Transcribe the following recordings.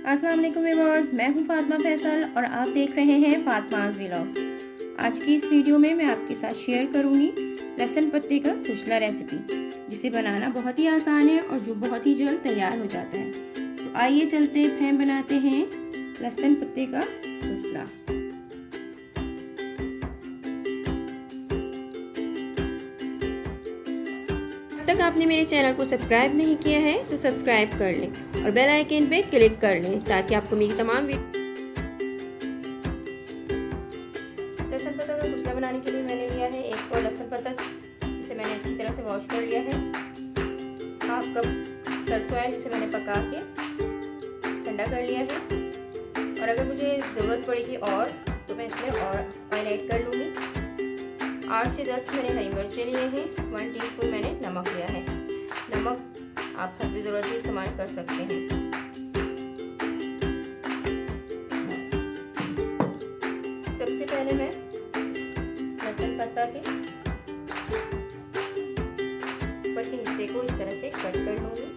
अस्सलाम वालेकुम व्यूअर्स, मैं हूं फातिमा फैसल और आप देख रहे हैं फातिमाज़ व्लॉग्स। आज की इस वीडियो में मैं आपके साथ शेयर करूंगी लहसुन पत्ते का कुचला रेसिपी, जिसे बनाना बहुत ही आसान है और जो बहुत ही जल्द तैयार हो जाता है। तो आइए चलते हैं बनाते हैं लहसुन पत्ते का कुचला। तक आपने मेरे चैनल को सब्सक्राइब नहीं किया है तो सब्सक्राइब कर लें और बेल आइकन पे क्लिक कर लें ताकि आपको मेरी तमाम लहसुन पत्ता का कुचला बनाने के लिए मैंने लिया है 1 कप लहसुन पत्ता, जिसे मैंने अच्छी तरह से वॉश कर लिया है। 1/2 कप सरसों ऑयल, जिसे मैंने पका के ठंडा कर लिया है। और अगर मुझे ज़रूरत पड़ेगी और तो मैं इसमें और ऑयल ऐड कर लूँगी। 8 से 10 मैंने हरी मिर्चें लिए हैं। 1 टीस्पून मैंने नमक लिया है। नमक आप हस्ब ज़रूरत भी इस्तेमाल कर सकते हैं। सबसे पहले मैं लहसुन पत्ता के ऊपर के हिस्से को इस तरह से कट कर लूँगी।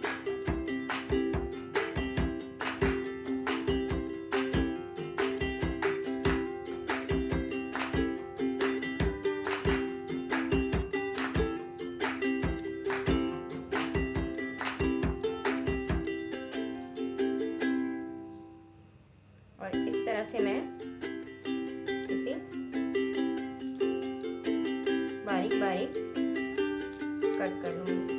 और इस तरह से मैं इसे बारीक बारीक कट कर लूँगी।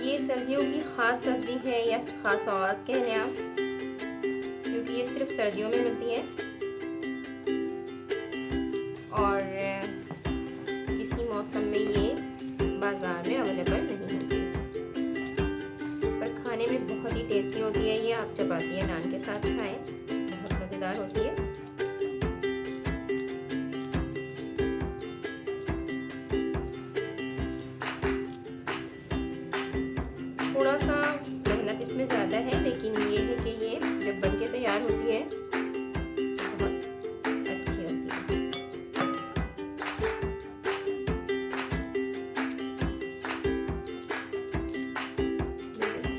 ये सर्दियों की ख़ास सब्ज़ी है या ख़ास सौगात कह लें आप, क्योंकि ये सिर्फ सर्दियों में मिलती है और किसी मौसम में ये बाज़ार में अवेलेबल नहीं होती। पर खाने में बहुत ही टेस्टी होती है। ये आप चपाती या नान के साथ खाएं, बहुत मज़ेदार होती है। थोड़ा सा मेहनत इसमें ज़्यादा है, लेकिन ये है कि ये जब बन के तैयार होती है तो बहुत अच्छी होती है।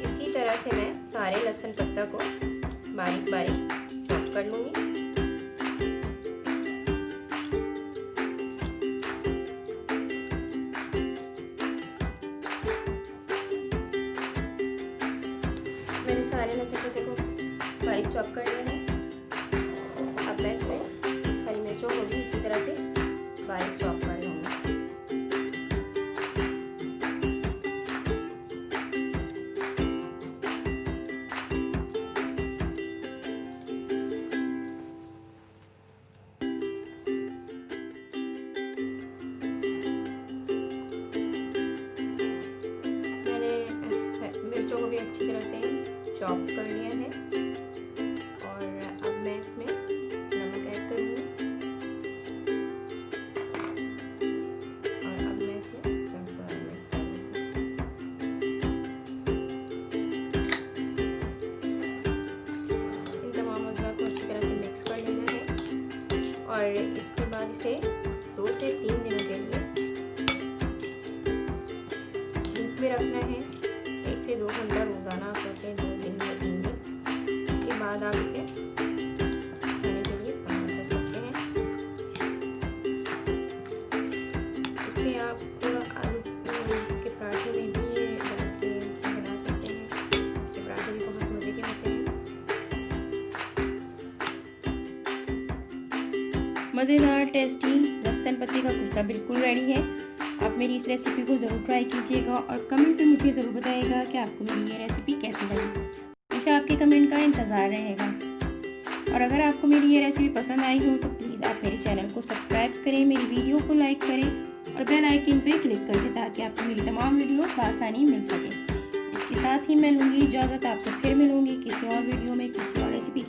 इसी तरह से मैं सारे लहसुन पत्ता को बारीक बारीक चॉप कर लूँगी। मैंने सारे लहसुन पत्ते को बारीक चॉप कर लिया है। अब मैं इसमें हरी मिर्चों को भी इसी तरह से बारीक चॉप कर लूँगी। मिर्चों को भी अच्छी तरह से चॉप कर लिया है और अब मैं इसमें नमक ऐड करूँगी और अब मैं इसमें सनफ्लावर मिक्स करूँगी। इन तमाम अज़्ज़ा को अच्छी तरह से मिक्स कर लेना है और इसके बाद इसे 2 से 3 दिनों के लिए धूप में रखना है। 1 से 2 घंटा रोज़ाना आप करते हैं, 2 दिन या 3 दिन। उसके बाद आप इसे खाने के लिए इस्तेमाल कर सकते हैं। इसे आप आलू के पराठे में भी डाल के बना सकते हैं। इसके पराठे भी बहुत मज़े के होते हैं। मज़ेदार टेस्टी लहसुन पत्ते का कुचला बिल्कुल रेडी है। आप मेरी इस रेसिपी को ज़रूर ट्राई कीजिएगा और कमेंट में मुझे ज़रूर बताइएगा कि आपको मेरी ये रेसिपी कैसी लगी। मुझे आपके कमेंट का इंतज़ार रहेगा। और अगर आपको मेरी ये रेसिपी पसंद आई हो तो प्लीज़ आप मेरे चैनल को सब्सक्राइब करें, मेरी वीडियो को लाइक करें और बेल आइकन पे क्लिक कर दें ताकि आपको मेरी तमाम वीडियो बआसानी मिल सके। इसके साथ ही मैं लूँगी इजाज़त। आपसे फिर मिलूँगी किसी और वीडियो में किसी और रेसिपी